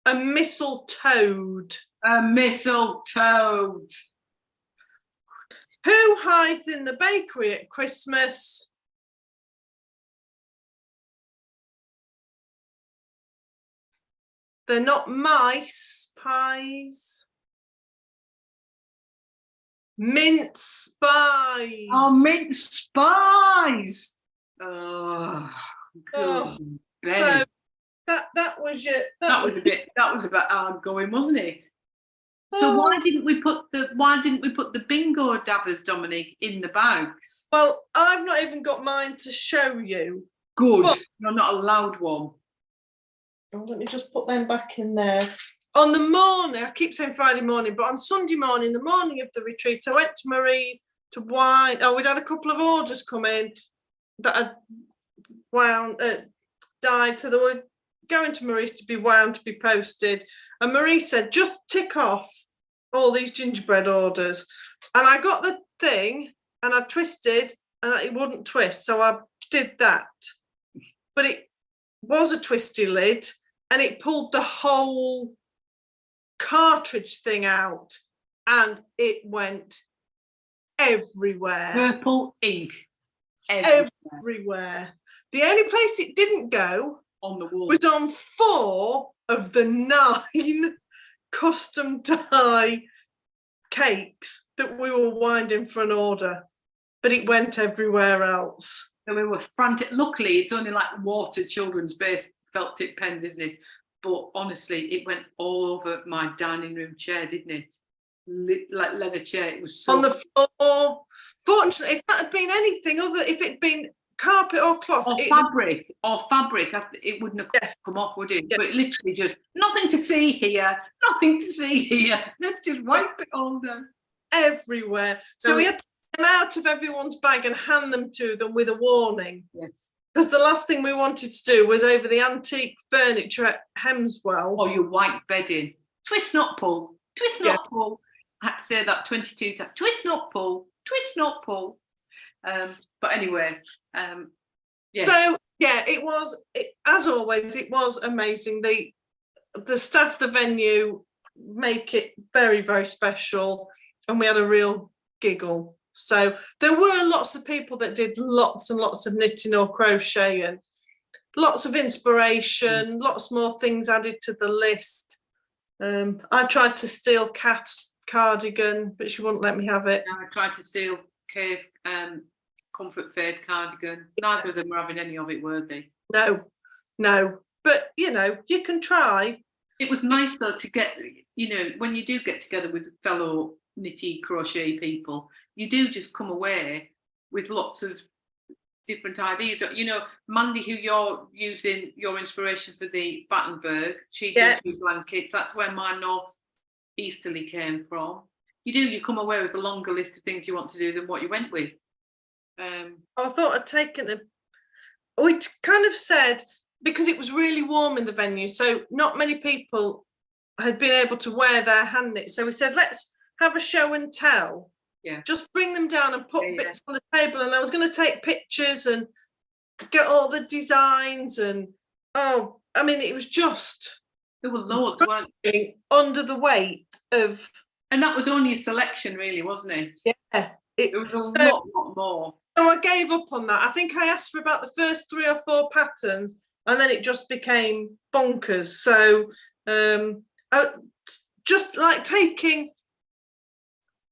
A mistletoad. A mistletoad. Who hides in the bakery at Christmas? They're not mice pies. Mince pies. Oh, mince pies. Oh, good. So that was your. That was a bit hard going, wasn't it? So why didn't we put the bingo dabbers, Dominique, in the bags? Well, I've not even got mine to show you. Good. But you're not allowed one. Let me just put them back in there. On the morning, I keep saying Friday morning, but on Sunday morning, the morning of the retreat, I went to Marie's to wind. Oh, we'd had a couple of orders come in that had wound, died, so they were going to Marie's to be wound, to be posted. And Marie said, just tick off all these gingerbread orders. And I got the thing and I twisted and it wouldn't twist. So I did that. But it was a twisty lid and it pulled the whole cartridge thing out and it went everywhere. Purple ink. Everywhere. The only place it didn't go on the wall was on 4 of the 9 custom die cakes that we were winding for an order, but it went everywhere else. So we were frantic. Luckily, it's only like water children's base felt tip pens, isn't it? But honestly, it went all over my dining room chair, didn't it? Like leather chair. It was so on the floor. Fortunately, if that had been anything other, if it'd been carpet or cloth or fabric, it wouldn't have come off, would it? Yes. But literally just nothing to see here, let's just wipe it all down everywhere. So we had to take them out of everyone's bag and hand them to them with a warning. Yes, because the last thing we wanted to do was over the antique furniture at Hemswell or your white bedding. Twist not pull, twist not pull. I had to say that 22 times. Twist not pull, twist not pull. But anyway, So it was, as always, it was amazing. The staff, the venue, make it very, very special, and we had a real giggle. So there were lots of people that did lots and lots of knitting or crocheting, lots of inspiration, lots more things added to the list. I tried to steal Kath's cardigan, but she wouldn't let me have it. I tried to steal Kay's comfort fade cardigan. Neither of them were having any of it, were they? No. But, you know, you can try. It was nice, though, to get, you know, when you do get together with fellow knitty crochet people, you do just come away with lots of different ideas. You know, Mandy, who you're using your inspiration for the Battenberg, she did 2 blankets. That's where my North Easterly came from. You come away with a longer list of things you want to do than what you went with. I thought I'd taken we kind of said, because it was really warm in the venue, so not many people had been able to wear their hand knit. So we said, let's have a show and tell. Yeah. Just bring them down and put bits on the table. And I was going to take pictures and get all the designs. And, I mean, it was just... There were loads, weren't there? Under the weight of... And that was only a selection, really, wasn't it? Yeah. It was a lot more. So I gave up on that. I think I asked for about the first 3 or 4 patterns, and then it just became bonkers. So just like taking...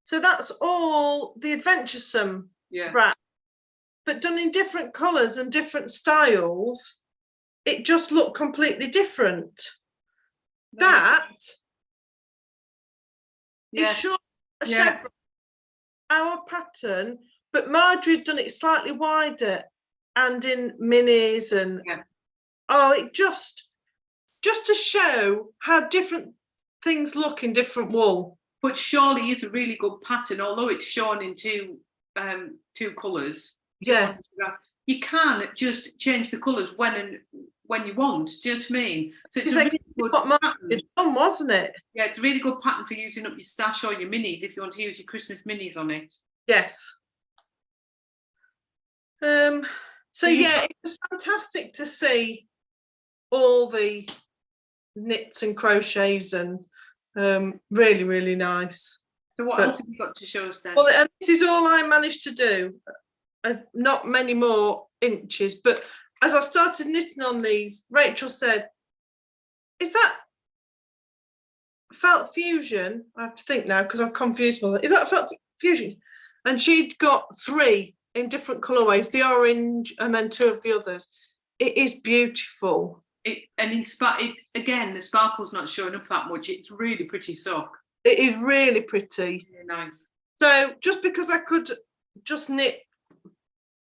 So that's all the adventuresome wrap, but done in different colours and different styles. It just looked completely different. That is short a chevron, our pattern, but Marjorie had done it slightly wider and in minis and it just to show how different things look in different wool. But surely is a really good pattern, although it's shown in 2 colours. Yeah. You can just change the colours when you want. Do you know what I mean? So it's a really good pattern. It's done, wasn't it? Yeah, it's a really good pattern for using up your stash or your minis if you want to use your Christmas minis on it. Yes. So it was fantastic to see all the knits and crochets and really, really nice. So what else have you got to show us then? Well, and this is all I managed to do. Not many more inches, but as I started knitting on these, Rachel said, is that felt fusion? I have to think now because I've confused myself. Is that felt fusion? And she'd got 3 in different colourways, the orange and then 2 of the others. It is beautiful. Again, the sparkle's not showing up that much. It's really pretty sock. It is really pretty. Really nice. So just because I could just knit,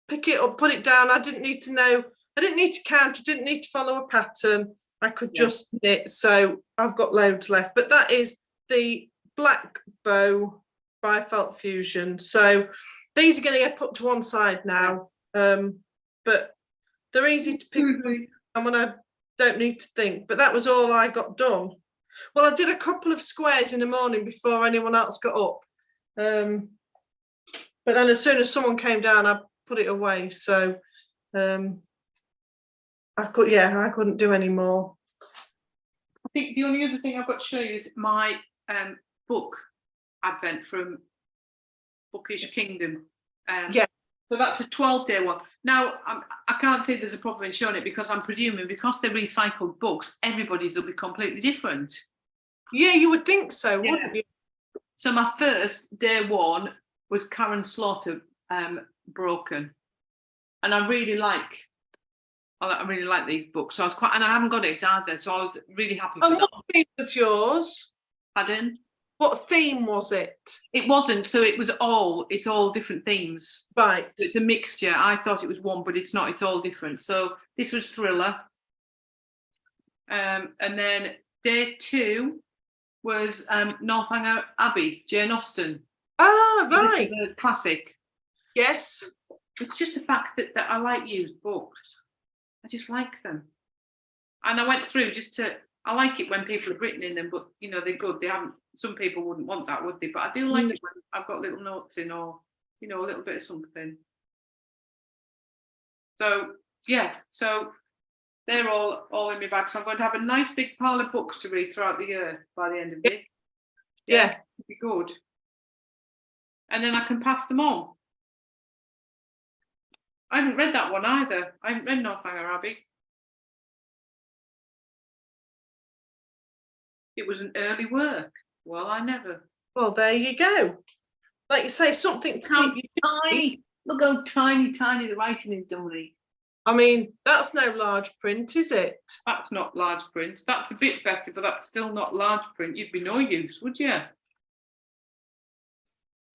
pick it up, put it down, I didn't need to know, I didn't need to count, I didn't need to follow a pattern. I could just knit. So I've got loads left. But that is the Black Bow by Felt Fusion. So these are going to get put to one side now. But they're easy to pick up and when I don't need to think. But that was all I got done. Well, I did a couple of squares in the morning before anyone else got up. But then as soon as someone came down, I put it away. So I couldn't do any more. I think the only other thing I've got to show you is my book advent from Bookish Kingdom. So that's a 12-day one. Now, I can't say there's a problem in showing it because I'm presuming because they're recycled books, everybody's will be completely different. Yeah, you would think so, wouldn't you? So my first day 1 was Karen Slaughter, Broken. And I really like these books. So I was and I haven't got it either. So I was really happy for that. What theme was yours? Pardon? What theme was it? It wasn't. So it's all different themes. Right. It's a mixture. I thought it was one, but it's not. It's all different. So this was Thriller. And then day 2 was Northanger Abbey, Jane Austen. Ah, right. The classic. Yes. It's just the fact that I like used books. I just like them. And I went through I like it when people have written in them, but you know, they're good. They haven't, some people wouldn't want that, would they? But I do like it when I've got little notes in or, you know, a little bit of something. So, so they're all in my bag. So I'm going to have a nice big pile of books to read throughout the year by the end of this. Yeah. It'll be good. And then I can pass them on. I haven't read that one either. I haven't read Northanger Abbey. It was an early work. Well, I never. Well, there you go. Like you say, something to keep you tiny. Look how tiny the writing is, Dominique. I mean, that's no large print, is it? That's not large print. That's a bit better, but that's still not large print. You'd be no use, would you?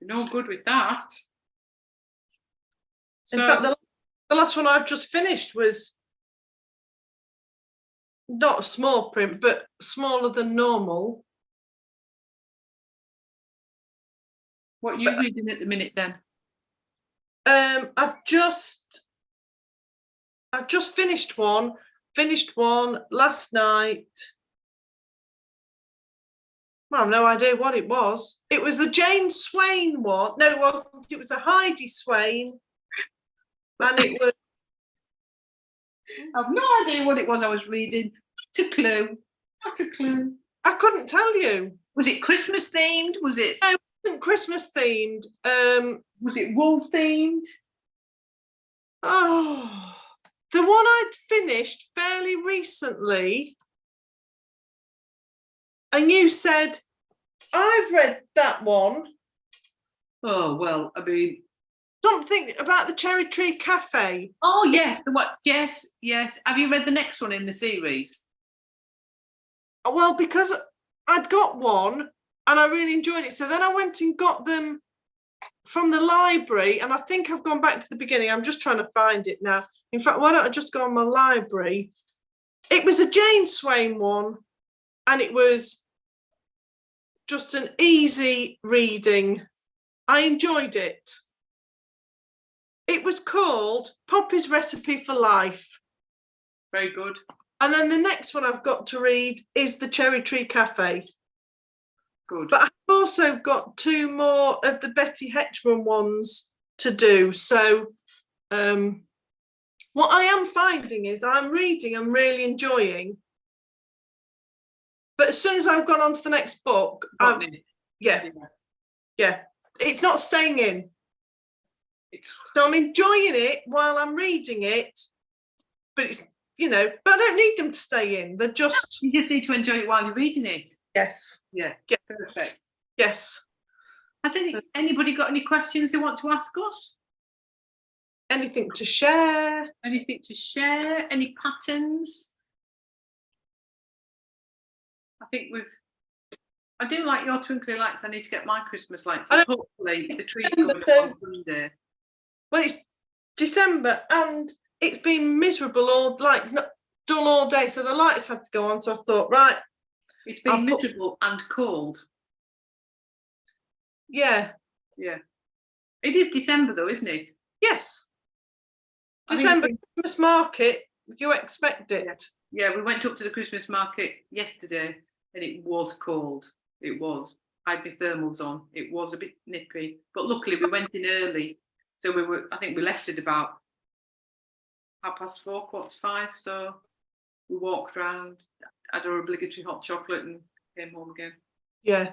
You're no good with that. In fact, the last one I've just finished was not small print, but smaller than normal. What are you reading at the minute then? I've just finished one last night. I have no idea what it was. It was the Jane Swain one. No, it wasn't. It was a Heidi Swain. And it was... I've no idea what it was I was reading. Not a clue. Not a clue. I couldn't tell you. Was it Christmas themed? Was it? No, it wasn't Christmas themed. Was it wool themed? Oh, the one I'd finished fairly recently. And you said, I've read that one. Oh, well, I mean... Something about the Cherry Tree Cafe. Oh, yes. What? Yes, yes. Have you read the next one in the series? Well, because I'd got one and I really enjoyed it. So then I went and got them from the library. And I think I've gone back to the beginning. I'm just trying to find it now. In fact, why don't I just go on my library? It was a Jane Swain one. And it was just an easy reading. I enjoyed it. It was called Poppy's Recipe for Life. Very good. And then the next one I've got to read is the Cherry Tree Cafe. Good. But I've also got 2 more of the Betty Hetchman ones to do. So what I am finding is I'm reading and really enjoying. But as soon as I've gone on to the next book, yeah, it's not staying in. So I'm enjoying it while I'm reading it, but it's, you know, but I don't need them to stay in. They're just... You just need to enjoy it while you're reading it. Yes. Yeah. Perfect. Yes. Has anybody got any questions they want to ask us? Anything to share? Anything to share? Any patterns? I think I do like your twinkly lights. I need to get my Christmas lights. So hopefully the tree's coming up on Sunday. Well, it's December and it's been miserable dull all day, so the lights had to go on. So I thought, right. It's been miserable and cold. Yeah. Yeah. It is December though, isn't it? Yes. December Christmas market, you expect it. Yeah, we went up to the Christmas market yesterday and it was cold. It was. I had my thermals on. It was a bit nippy. But luckily we went in early. So I think we left at about 4:30, 4:45. So we walked around, had our obligatory hot chocolate and came home again. Yeah.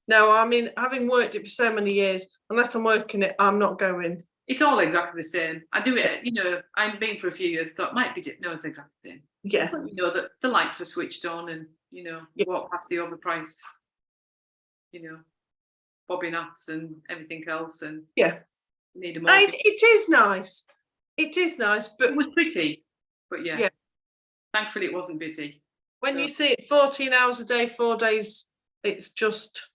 No, I mean, having worked it for so many years, unless I'm working it, I'm not going. It's all exactly the same. I do it, you know, I've been for a few years, thought might be, no, it's exactly the same. Yeah. But, you know, that the lights were switched on and, you know, you walk past the overpriced, you know, bobbin hats and everything else and need a mortgage. It is nice. It is nice, but it was pretty. But yeah. Thankfully it wasn't busy. When you see it 14 hours a day, 4 days, it's just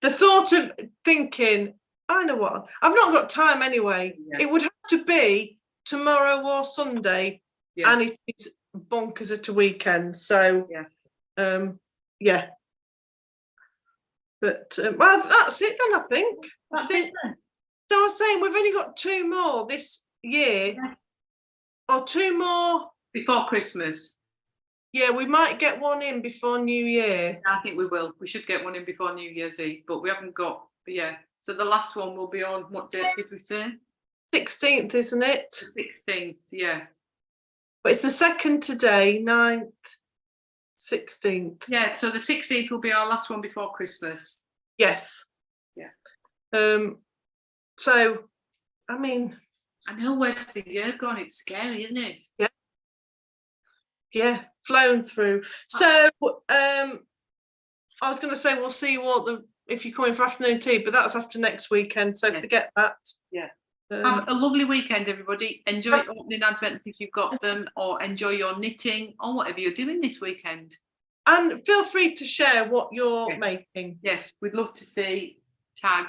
the thought of thinking, I know what, I've not got time anyway. Yeah. It would have to be tomorrow or Sunday, and it is bonkers at a weekend. So, But, well, that's it then, I think. So I was saying, we've only got 2 more this year, or 2 more. Before Christmas. Yeah, we might get one in before New Year. I think we will. We should get one in before New Year's Eve, but we haven't got, So the last one will be on, what date did we say? 16th, isn't it? The 16th, yeah. But it's the 2nd today, 9th, 16th. Yeah, so the 16th will be our last one before Christmas. Yes. Yeah. So, I mean... I know where's the year gone. It's scary, isn't it? Yeah. Yeah, flown through. So, I was going to say we'll see you all if you're coming for afternoon tea, but that's after next weekend, so forget that. Yeah. Have a lovely weekend, everybody. Enjoy opening advents if you've got them, or enjoy your knitting or whatever you're doing this weekend. And feel free to share what you're making. Yes, we'd love to see. Tag.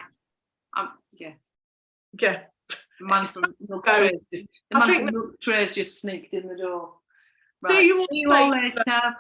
Yeah. Yeah. The man from Milk Trays just sneaked in the door. Right. See you all later.